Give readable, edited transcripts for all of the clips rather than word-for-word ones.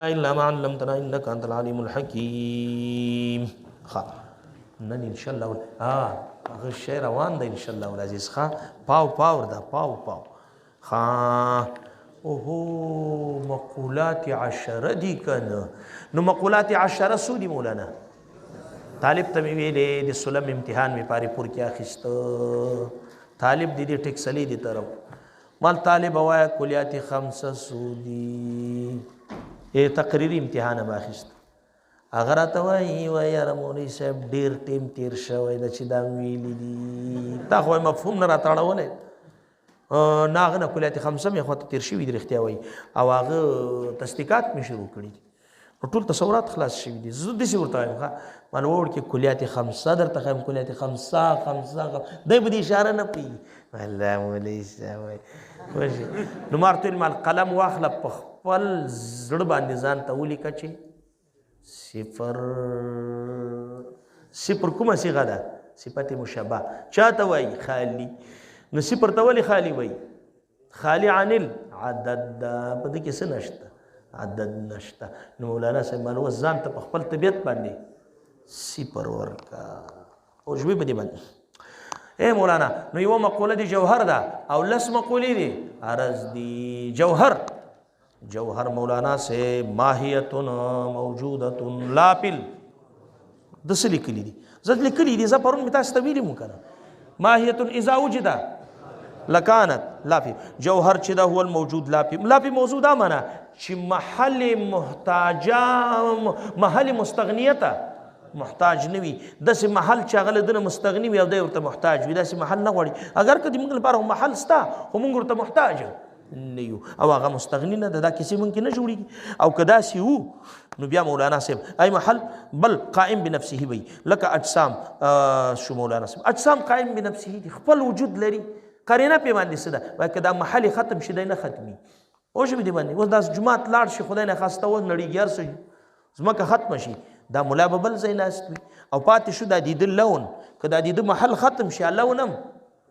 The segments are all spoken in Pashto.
إلا ما علمتنا إنك أنت العليم الحكيم. نن إن شاء الله هغه شی روان دی ان شاء الله العزیز. پاو دا پاو اوهو مقولات عشره دي کنه. نو مقولات عشره سو دي مولانا؟ طالب ته مې ویلې د سلم امتحان مې پاري پور کې اخیسته. طالب دې ټیکسلي دي طرف مال طالب وایا کلیات خمسه سودی تقریری امتحان ما اخیست. اگر ته وای یاره مولوی صاحب ډیر ټیم تیر شوی د چې دا ویلي دي تا خو مفهوم نه راتړولې ناغه نه کلیات خمسه مې خو ته تیر شوی د رښتیا وای او هغه تصدیقات مې شروع کړي ټول تصورات خلاص شوي دي. زه داسې ورته وایم ما وړ کې کلیات خمسه درته ښیم کلیات خمسه دی به دې اشاره نه پوهېږي الله مولوي صاحب وایي خوښ نو ما ورته ویل مال قلم واخله په خپل زړه باندې ځان ته ولیکه چې صفر کومه صیغه ده؟ صفت مشبه چاته وایي؟ خالی. نو صفر ته ولې خالی وایي؟ خالی عن العدد ده په دې کې څه نشته؟ عدد نشته. نو مولانا صاحب مانو ځان ته په خپل طبیعت باندې صفر ورکا او ژبې په دې باندې اے مولانا نو یو مقوله دی جوهر ده او لس مقولې دي عرض دي. جوهر مولانا سے ماهیت موجودت لا پل دس لیکلی دي زد لیکلی دي زه پرون مې تاسو ته ویلي مو کنه ماهیت اذا وجد لکانت لا فی جوهر چې دا هو الموجود لا فی موجود دا معنا چې محل مستغنیته محتاج نوي داسې محل چې هغه له دنه مستغني وي او دی ورته محتاج وي داسې محل نه غواړي. اگر که د موږ لپاره محل شته خو موږ ورته محتاج نه یو او هغه مستغني نه ده دا کیسې موږ کې نه جوړېږي. او که داسې وو نو بیا مولانا صاحب ای محل بل قائم بنفسه وي لکه اجسام شو مولانا صاحب اجسام قائم بنفسه دي خپل وجود لري قرینه پې باندې څه ده وایي که دا محل ختم شي دی نه ختمي او ژبې دې باندې اوس دا جومات لاړ شي خدای نه خواسته اوس نړېږي هر څه ځمکه ختمه شي دا ملا به بل ځای ناست وي او پاتې شو دا دیده لون که دا دیده محل ختم شي لونم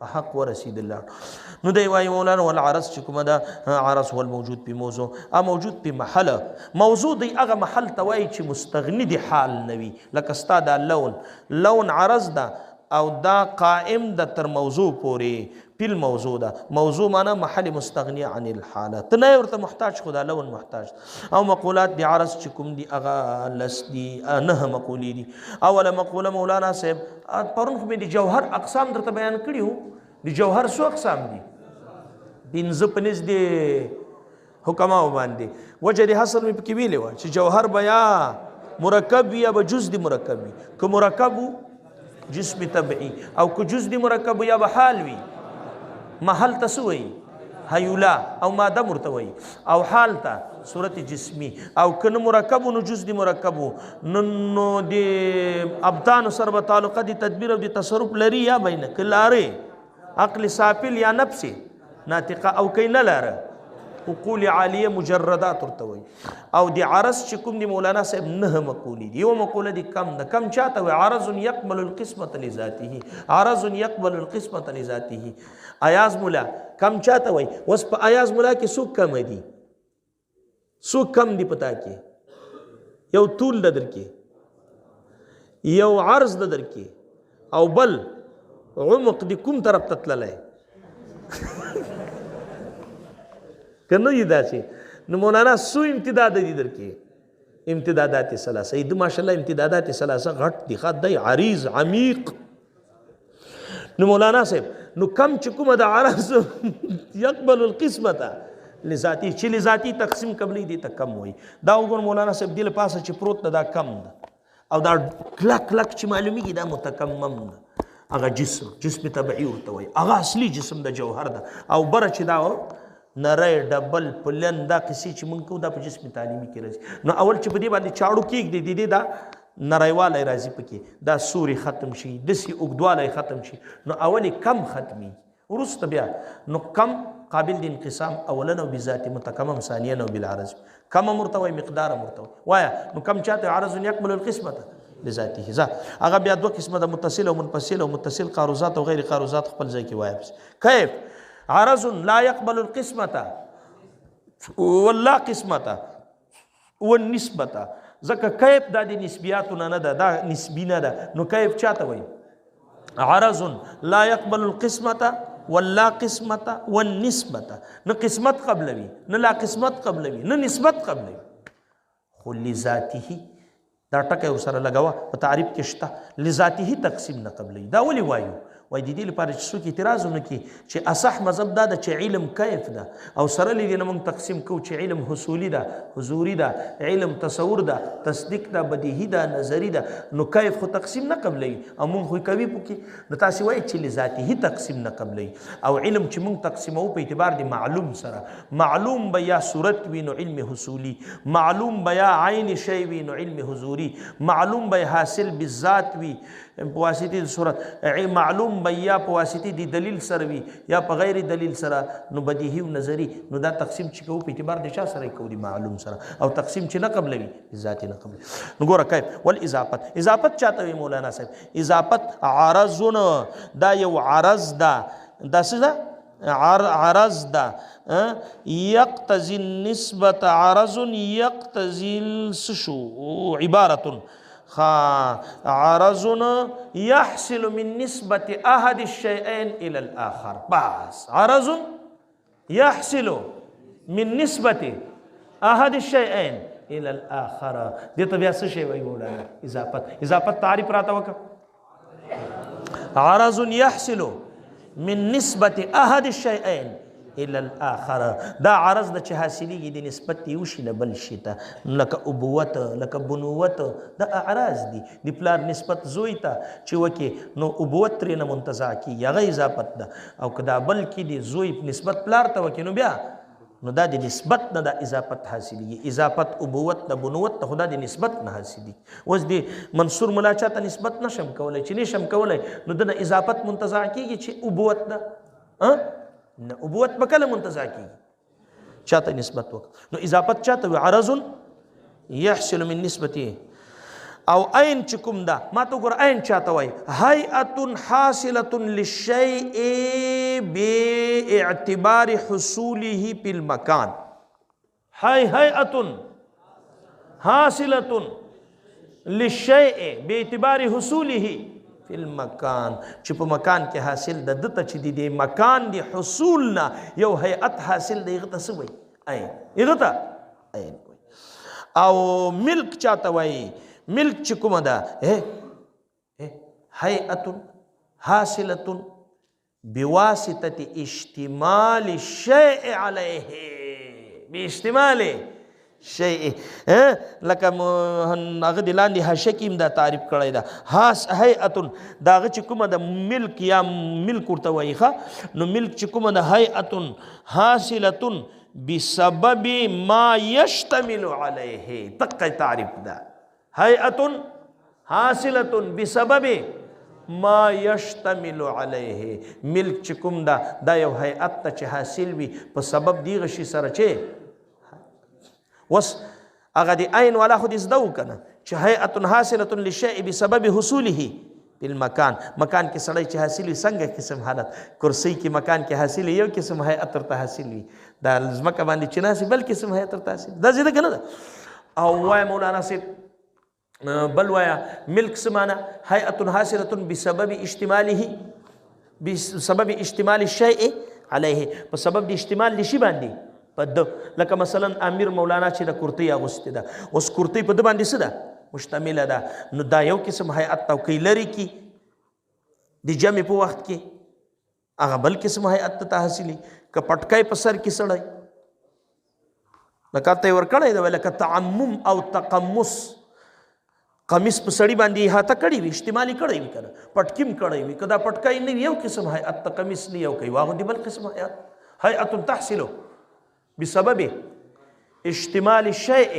په حق ورسید الله. نو دی وایي مولانا والعرض چې کومه ده عرض هو الموجود په موضوع موجود په محله موضوع دی هغه محل ته وایي چې مستغني دی حال نه وي لکه ستا دا لون عرض ده او دا قائم ده تر موضوع پورې پیل موضوع ده. موضوع معنا محل مستغنی عن الحاله ته نه ورته محتاج خدا لون محتاج. او مقولات دی عرض چې کوم دی هغه لس دي نه مقولې دي. اوله مقوله مولانا صاحب پرون خو مې د جوهر اقسام درته بیان کړي وو. د جوهر څو اقسام دي؟ پنځه په نزد حکماو باندې وجه د حصر مې پکې ویلې وه چې جوهر به یا مرکب وي یا به جز د مرکب وي. که مرکب وو جسم طبعی او که جز دی مرکب یا به حال وي محل ته څه وایي؟ هیولا او ماده ورته وایي او حال ته صورت جسمی او که نه مرکب نو جز دی مرکب نو د ابدان سره به تعلقه د تدبیر او د تصرف لري یا بینه که لاره عقل سافل یا نفس ناطقه او که نه لاره عقول عالیه مجردات ورته وایي. او د عرض چې کوم دی مولانا صاحب نه مقولې دي. یو مقوله دی کم ده کم چاته وایي عرض یقبل القسمة لذاته عرض یقبل القسمة لذاته. ایاز مولا کم چاته وایي اوس په ایاز مولا کې څوک کم دي څوک کم دي پتا کې یو طول ده در کې یو عرض ده در کې او بل عمق دی کوم طرف ته تللی که نه دي داسې نو مولانا څو امتداد دي در کې امتدادات ثلاثه د ماشاءالله امتدادات ثلاثه غټ دي ښه دی عریض عمیق. نو مولانا صاحب نو کم چې کومه د عرض یقبل القسمة لذاتی چې لذاتی تقسیم قبلی دی ته کم وایي. دا وګور مولانا صاحب دې له پاسه چې پروت ده دا کم ده او دا کلک چې معلومیږي دا متکمم ده هغه جسم طبعي ورته وایي هغه اصلي جسم د جوهر ده او بره چې دا نری ډبل پلن دا قصې چې مونږ کوو دا په جسم تعلیمي کې راځي. نو اول چې په دې باندې چاړو کېږدي د دې دا نریوالی راځي پکې دا سوري ختم شي داسې اوږدوالی ختم شي نو اول کم ختمي وروسته بیا نو کم قابل د انقسام اولا او بذات متکمم ثانیا او بالعرض کم ورته وایي مقدار ورته وایي نو کم چاته عرض یقبل القسمة لذاته هغه بیا دوه قسمه د متصل او منفصل او متصل قاروزات او غیر قاروزات خپل ځای کې وایي. کیف عرض لا يقبل القسمة واللا قسمة والنسبة ځکه کیف دا د نسبیاتونه نه ده، دا نسبی نه ده. نو کیف چاته وایي؟ عرض لا يقبل القسمة ولا قسمة والنسبة. نه قسمت قبلوي، نه لا قسمت قبلوي، نه نسبت قبلوي. خو لذاته دا ټکی ورسره لګوه په تعریف کې شته. لذاته تقسیم نه قبلوي. دا ولې وایو؟ وای د دې لپاره چې څوک اعتراض ونه کړي چې اصح مذهب دا ده چې علم کیف ده، او سره له دې نه موږ تقسیم کوو چې علم حصولي ده، حضوري ده، علم تصور ده، تصدیق ده، بدیهي ده، نظري ده. نو کیف خو تقسیم نه قبلوي او موږ خو کوي پکې. نو تاسې وایي چې لذاته تقسیم نه قبلوي. او علم چې موږ تقسیموو په اعتبار د معلوم سره، معلوم به یا صورت وي نو علم حصولي، معلوم به یا عین شی وي نو علم حضوري، معلوم به حاصل بالذات وي په واسطه د صورت، معلوم به یا په واسطه د دلیل سره وي یا په غیر دلیل سره، نو بدیهي او نظری. نو دا تقسیم چې کوو په اعتبار د چا سره کوو؟ د معلوم سره. او تقسیم چې نه قبلوي ذات نه قبلوي. نو ګوره کیف والاضافت. اضافت چاته وي مولانا صاحب؟ اضافت عرضونه، دا یو عرض ده. دا څه ده؟ عرض ده یقتضي النسبة. عرض یقتضي السشو عبارة عرض يحصل من نسبة أحد الشيئين إلى الآخر. بس عرض يحصل من نسبة أحد الشيئين إلى الآخر. دي طبيعة شيء ويقول إضافة. إضافة تعريف راتا وكا عرض يحصل من نسبة أحد الشيئين الى الاخر. دا عرض د چې حاصلېږي د نسبت یو شي له بل شي ته، لکه ابوت، لکه بنوت، دا اعراض دي. د پلار نسبت زوی ته چې وکې نو ابوت ترې نه منتزع کېږي، هغه اضافت ده. او که دا بل کې د زوی نسبت پلار ته وکې نو بیا نو دا د نسبت نه دا اضافت حاصلېږي. اضافت ابوت د بنوت ته خو دا د نسبت نه حاصلېږي. اوس د منصور ملا چا ته نسبت نشم کولی، چې نشم کولی نو دنه اضافت منتزع کېږي چې ابوت ده. نه ابوت به کله منتزع کېږي؟ چاته نسبت وکړه. نو اضافت چاته وي؟ عرض يحصل من نسبته. او عین چې کوم ده ما ته وګوره عین چاته وایي؟ هیئة حاصلة للشیء باعتبار حصوله في المكان. هیئة حاصلة للشیء باعتبار حصوله فی المکان. چې په مکان کې حاصل د دته چې د مکان د حصول نه یو هیئت حاصل دی، هغه ته څه وایي؟ عین. هغه ته عین وایي. او ملک چاته وایي؟ ملک چې کومه ده هیئة حاصلة بواسطة اشتمال الشیء علیه. باشتمال شیء. لکه هغه د لاندې حاشیه کې هم دا تعریف کړی ده. هیئة دا هغه چې کومه د ملک یا ملک ورته وایي ښه. نو ملک چې کومه د هیئة حاصلة بسبب ما يشتمل عليه. دقه تعریف ده. هیئة حاصلة بسبب ما يشتمل عليه. ملک چې کوم ده دا یو هیئت ته چې حاصل وي په سبب دغه شي سره چې وس هغه د عین والا خو دې زده وکنه چې هیئة حاصلة للشیء بسبب حصوله په المکان. مکان کې سړی چې حاصل وي څنګه قسم حالت؟ کرسۍ کې مکان کې حاصل یو قسم هیئت ورته حاصل وي، دا ځمکه باندې چې ناسي بل قسم هیئت ورته حاصل. دا زده که نه ده؟ او وایه مولانا صاحب بل وایا ملک سمانا هیئة حاصلة بسبب اشتماله، بسبب اشتمال الشیء علیه، په سبب د اشتمال د شي باندې په د. لکه مثلا امیر مولانا چې د کرتۍ اغوستې ده، اوس کرتۍ په ده باندې څه ده؟ مشتمله ده. نو دا یو قسم هیئت ته کوي لرې کې د جمع په وخت کې هغه بل قسم هیئت ته حاصلي. که پټکی په سر کې سړی لکه ته یې ورکړی ده لکه تعمم او تقمص، قمیص په سړي باندې احاطه کړی وي، اشتمالي کړی وي، کنه پټکیم کړی وي. که دا پټکی نه وي یو قسم هیئت ته، قمیص نه یو کوي واغه دی بل قسم هیئت. هیئة تحصل بسبب اشتمال الشیء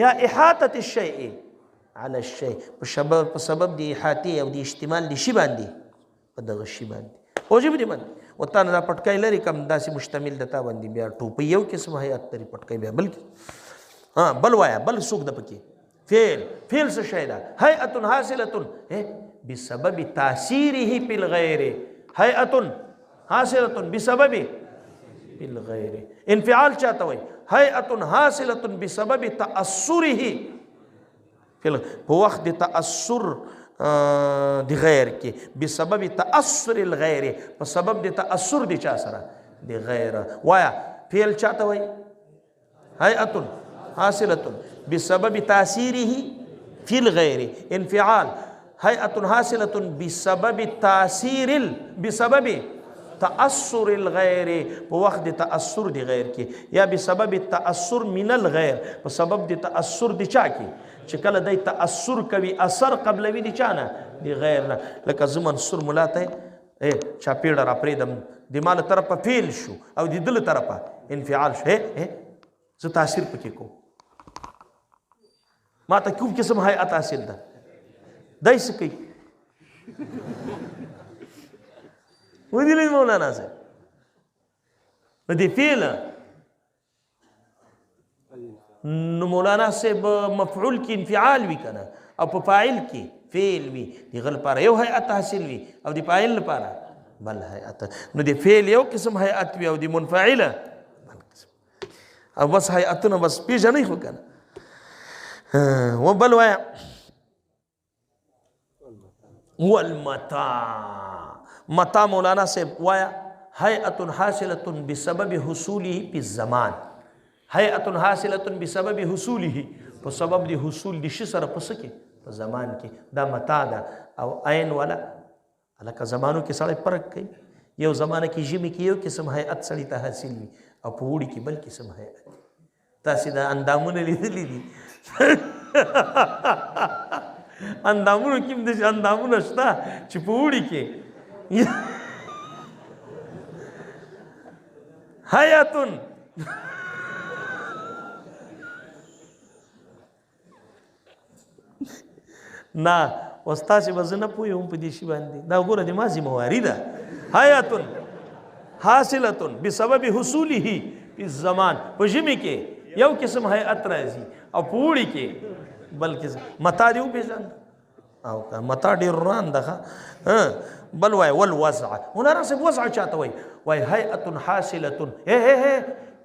یا احاطة الشیء على الشیء، په سبب د احاطې او د اشتمال د شي باندې په دغه شي باندې. او جب دې باندې و تا نه دا پټکی لري کم داسې مشتمل د تا باندې بیا ټوپۍ یو قسم هیئت لري، پټکی بیا بل بل وایا بل څوک د پکې فعل څه شی ده؟ هیئة حاصلة بسبب تاثیره فی الغیر. هیئة حاصلة بسبب بالغیر. انفعال چاته وای هيئه حاصله بسبب تاثره په وخت د تاثر د غیر کې بسبب تاثر الغیر په سبب د تاثر د چا سره د غیر. وایا فعل چاته وای هيئه حاصله بسبب تاثيره في الغير. انفعال هيئه حاصله بسبب بسبب تأثر الغير په وخت د تأثر د غیر کې یا بسبب التأثر من الغیر په سبب د تأثر د چا کې چې کله د تأثر کوي اثر قبلوي د چا نه د غیر نه. لکه زه منصور ملا ته چا پیړه را پرېږدم د ما له طرفه فعل شو او د ده له طرفه انفعال شو زه تاثیر پکې کوم ما ته کوم قسم هیئت حاصل ده دی څه کوي ودې مولانا صاحب نو دې فعل نو مولانا صاحب مفعول کې انفعال وي کنه او په فاعل کې فعل وي د غل لپاره یو هیئت حاصل وي او د فاعل لپاره بل هیئت. نو د فعل یو قسم هیئت وي او د منفعله بل قسم او بس هیئتونه بس پیژنئ خو کنه وبل وایا والمتاع. متاع مولانا صاحب وایا هيئه حاصله بسبب حصوله بالزمان. هيئه حاصله بسبب حصوله په سبب د حصول د شي سره پس کې په زمان کې دا متاع ده او عین ولا الکه زمانو کې سړی فرق کوي. یو زمانه کې ژمي کې یو قسم هيئت سړی ته حاصل وي او په وړي کې بل قسم هيئت. تاسو دا اندامونه لیدلې دي اندامونو کې د اندامونه شته چې په وړي کې حیاتن نه وستا چې به زه نه پوهېږم په دې شي باندې دا وګوره د ما ذمهواري ده. حیاتن حاصلتن بسبب حصوله په زمان په ژمي کې یو قسم هیئت راځي او په وړي کې بل قسم. متاع دې وپېژاند او که متاع ډېر وران ده بل وای والوضع. مولانا صاحب وضع چاته وای وای هيئه حاصله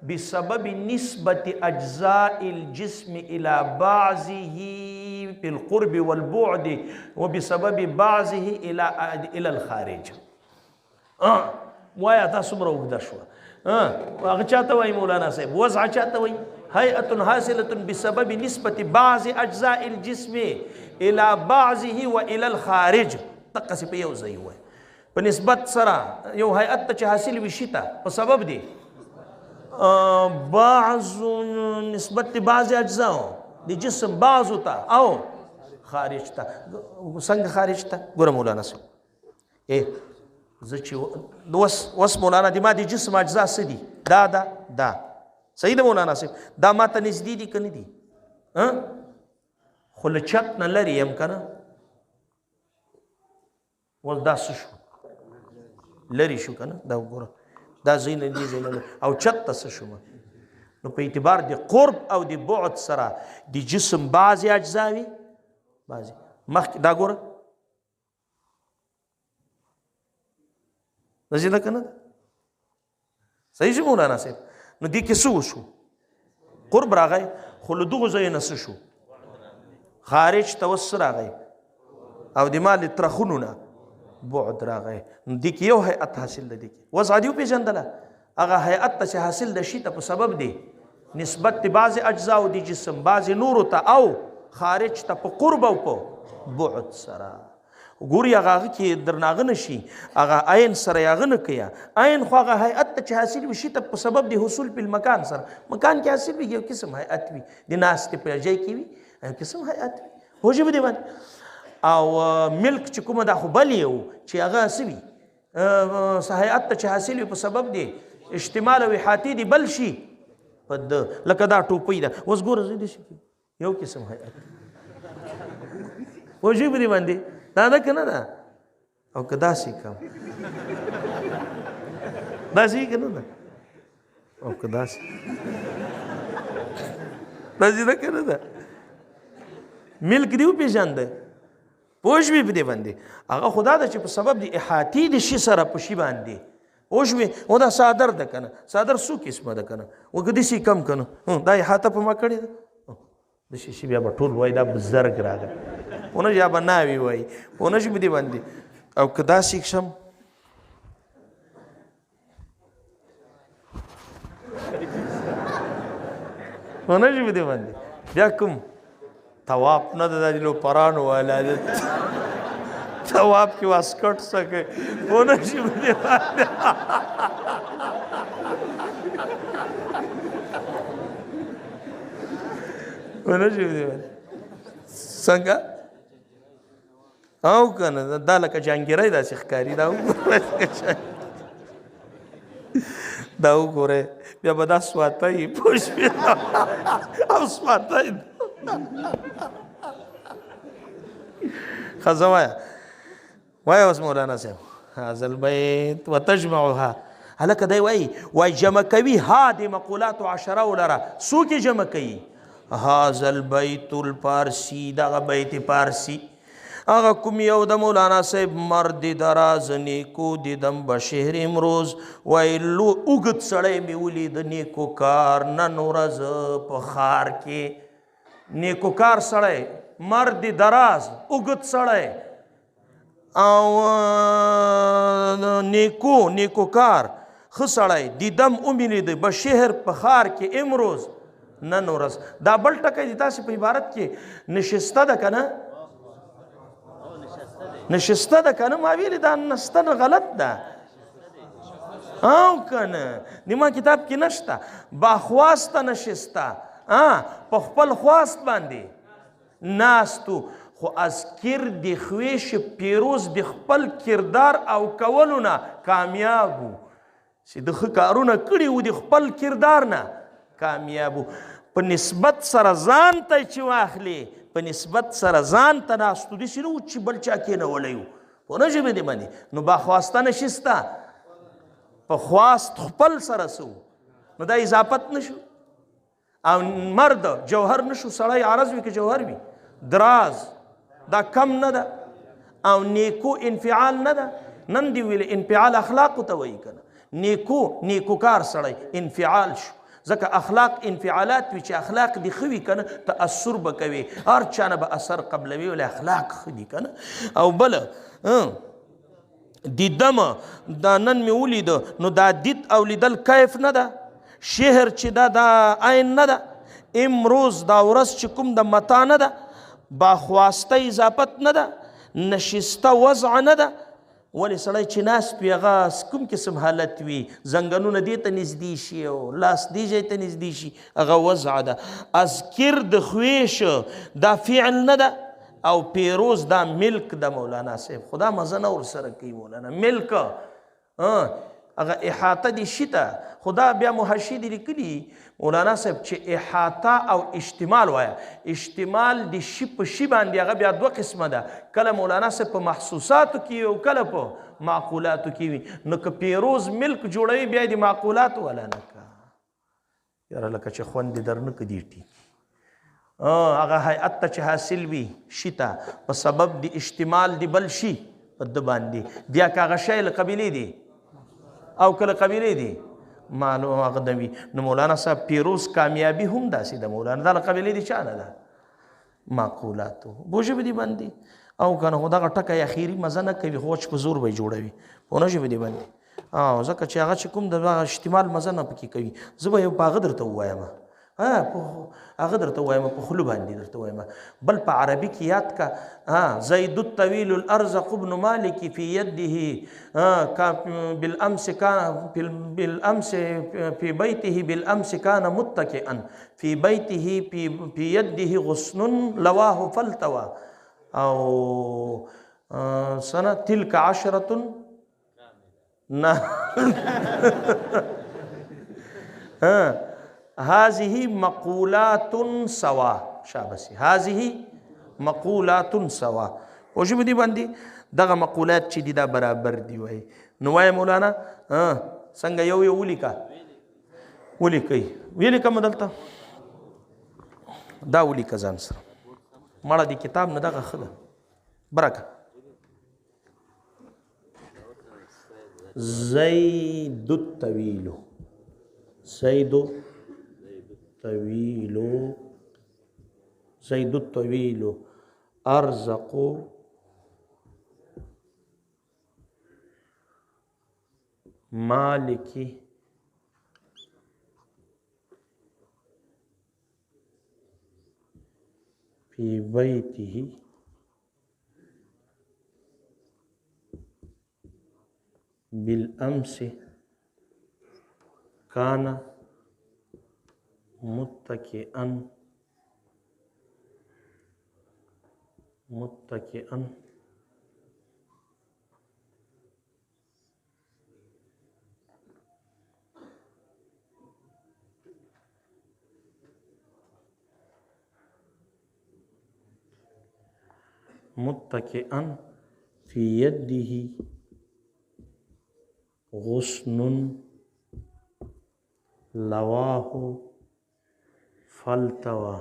بسبب نسبة أجزاء الجسم إلى بعضه بالقرب والبعد وبسبب بعضه إلى الخارج. وایا تاسو مره وګدا شو هغه چاته وای مولانا صاحب وضع چاته وای هيئه حاصله بسبب نسبة بعض أجزاء الجسم إلى بعضه وإلى الخارج. تقسی په یو ځای وای په نسبت سره یو هیئت ته چې حاصل وي شي ته په سبب دی بعض نسبت بعض اجزاء د جسم بعضو ته او خارج ته. څنګه خارج ته ګوره مولانا صاحب زه چې وس مولانا د ما د جسم اجزا څه دي دا صحیح ده مولانا صاحب دا ما ته نږدې دي که نه دي خو له چت نه لرې یم که نه اوس دا څه شو لرې شو که نه دا وګوره دا ځای نه دې ځای نه او چت ته څه شومه نو په اعتبار د قرب او د بعد سره د جسم بعضې اجزا وي بعضې مخکې دا ګوره داسې ده که نه ده صحیح شو مولانا صاحب نو دې کې څه وشو قرب راغی خو له دغو ځایو نه څه شو خارج ته اوس څه راغی او د ما د ترخونو نه بعد راغی. نو دې کې یو هیئت حاصل ده. دې کې وضع دې وپېژندله هغه هیئت ته چې حاصل ده شي ته په سبب دی نسبت د بعضې اجزاو د جسم بعضې نورو ته او خارج ته په قرب او په بعد سره ګوري هغه کې درنه هغه نه شي هغه عین سره یې هغه نه کوي عین خو هغه هیئت ته چې حاصل وي شي ته په سبب د حصول په المکان سره مکان کې حاصل وي یو قسم هیئت وي د ناستې په ځای کې وي یو قسم هیئت وي پوه شوې په دې باندې. او ملک چې کومه دا خو بل یو چې هغه څه وي هیئت ته چې حاصل وي په سبب دی اشتمال او احاطې دی بل شي په ده لکه دا ټوپۍ ده اوس ګوره زه دې شي یو قسم هیئت پوه شوې په دې باندې دا ده که نه ده او که داسې کم داسې که نه ده او که داسې داسې ده که نه ده ملک دې وپېژانده پوه شوې په دې باندې هغه خو دا ده چې په سبب د احاطې د شي سره په شي باندې اوشوي او دا صادر ده کنه صادر څو قسمه ده کنه وګدي شي کم کنه دا احاطه په ما کړی ده د شي بیا به ټول وای دا بزرګ راغی ونه یا به ناوي وای ونه شي بدی باندې او کدا شیکشم ونه شي بدی باندې بیا کوم ثواب نه د لو پرانو والا ثواب کې واسکټ سکے ونه شي بدی باندې ونه شي بدی باندې څنګه او کنه دا لکه جانګیرای داسې ښکاري دا وګوره بیا به دا سواتای پوش او سواتای ښه وایه وایه اوس مولانا صاحب هذا البیت وتجمعها هلکه دی وایي جمع کوي ها د مقولات عشره ولره څوک یې جمع کوي هذا البیت الپارسی دغه بیت پارسی هغه کوم یو د مولانا صاحب مرد دراز نیکو دیدم به شهر امروز وایي اوږد سړی مې ولید نیکو کار نن ورځ په ښار کې نیکو کار سړی مرد دراز اوږد سړی او نیکو کار ښه سړی دیدم ومینید به شهر په ښار کې امروز نن ورځ دا بل ټکی دی تاسې په عبارت کې نشسته ده که نه نشسته ده که نه ما ویلې دا نسته نه غلط ده او که نه نیما کتاب کې نشته باخواسته نشسته په خپل خواست باندې ناستو خو از کرد خویش پیروز د خپل کردار او کولو نه کامیاب و چې د ښه کارونه کړي وو د خپل کردار نه کامیاب و په نسبت سره ځان ته چې واخلې په نسبت سره ځان ته ناستو داسې نه و چې بل چا کېنولی و پوه نه ژبې دې باندې نو باخواسته نشسته په خواست خپل سره څه نو دا اضافت نشو او مرد جوهر نشو سړی عرض وي که جوهر وي دراز دا کم نه ده او نیکو انفعال نه ده نن دی ویل انفعال اخلاقو ته وایي که نه نیکوکار سړی انفعال شو ځکه اخلاق انفعالات وي چې اخلاق دې ښه وي که نه تأثر به کوي هر چا نه به اثر قبلوي ولې اخلاق ښه دي که نه او بله دیدم دا نن مې ولیده نو دا دید او لیدل کیف نه ده شهر چې دا عین نه ده امروز دا ورځ چې کوم د متا نه ده باخواسته اضافت نه ده نشسته وضع نه ده ولې سړی چې ناست وي هغه کوم قسم حالت وي زنګنونه دې ته نږدې شي او لاس دې ځای ته نږدې شي هغه وضع ده اذکر د خویش دا فعل نه ده او پیروز دا ملک د مولانا صاحب خدا مزه نه ورسره کوي مولانا ملک هغه احاطه دي شي ته خدا بیا محشي دي لیکلي مولانا صاحب چې احاطه او اشتمال وایه اشتمال د شي په شي باندې هغه بیا دوه قسمه ده کله مولانا صاحب په محسوساتو کې او کله په معقولاتو کې وي نو که پیروز ملک جوړوي بیا د معقولاتو والا نه که یاره لکه چې خوند دې درنه که دي ټیک هغه هیئت ته چې حاصل وي شي ته په سبب د اشتمال د بل شي په ده باندې بیا که هغه شی له قبیلې دی او کله قبیلې دی معلوم هغه د وي نو مولانا صاحب پیروز کامیابي هم داسې د مولانا دا له قبیلې د چا نه ده معقولاتو بو ژبې دې باندې او که نه خو دغه ټکی اخري مزه نه کوي خو په زور به یې جوړوي پوه نه ژبې دې باندې ځکه چې هغه چې کوم د اشتمال مزه نه پکې کوي زه به یو په هغه درته ووایم هغه درته وایم په خلو باندې درته وایم بل په عربي کې یاد کا زید الطويل الارزق ابن مالك في يده بالامس في بيته بالامس كان متكئا في بيته في يده غصن لواه فلتوى او سنه تلك 10 هذه مقولات سوا شابسي هذه مقولات سوا او شو بدي باندې دغه مقولات چې دي دا برابر دی وای نو وای مولانا څنګه یو ولیکا ولیکا مدلته دا ولیکا ځان سره مړه دی کتاب نه دغه خله برکه زید الطویل زید الطویل زید الطویل ارزق مالکی فی بیته بالامس کان متکئا متکئا فی یده غصن لواه فالتوى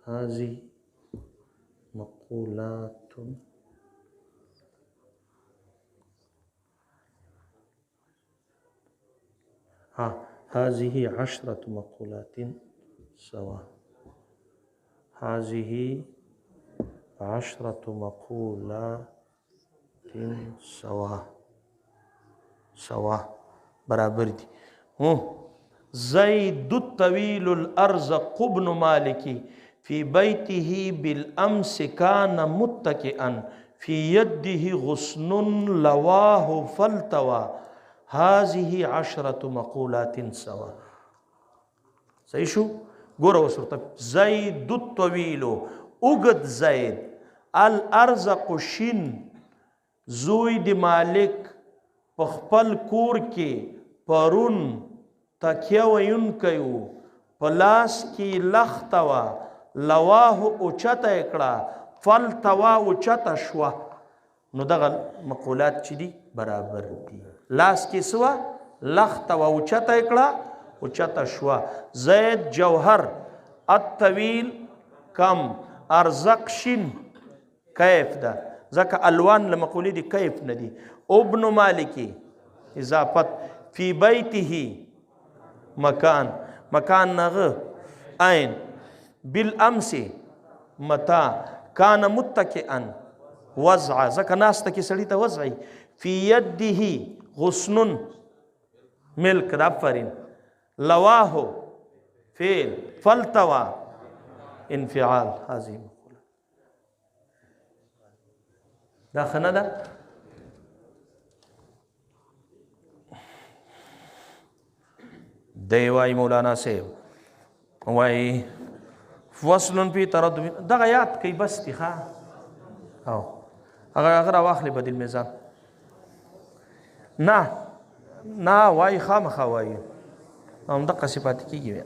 هذه مقولات هذه 10 مقولات سوا هذه 10 مقولات سوا برابر دي. زيد الطويل الأرزق ابن مالك في بيته بالأمس كان متكئا في يده غصن لواه فالتوى هذه 10 مقولات سوا. صحیح شو؟ ګوره اوس ورته زید الطویل اوږد زید الارزق شین زوی د مالک په خپل کور کې پرون تکیه ویونکی و په لاس کې لخته وه لواه اوچته یې کړه فالتوا اوچته شوه. نو دغه مقولات چې دي برابر دي. لاس کې سوه لخته وه اوچته یې کړه اوچته شوه. زید جوهر الطویل کم ارزق شین کیف ده ځکه الوان له مقولې دي کیف نه دي. ابن مالکی اضافت فی بیته مکان نغه عین بالامس متا کان متکئا وضع ځکه ناسته کې سړي ته وضعي فی یده غصن ملک د افرین لواه فعل فالتوا انفعال. هذه مقولة دا خنه ده. دی وای مولانا صاحب وای فصل فی تردد دغه یاد کوي بس دي ښه او هغه واخلي بدل میزان نه وای خامخا وای هم دغه صفات کیږي.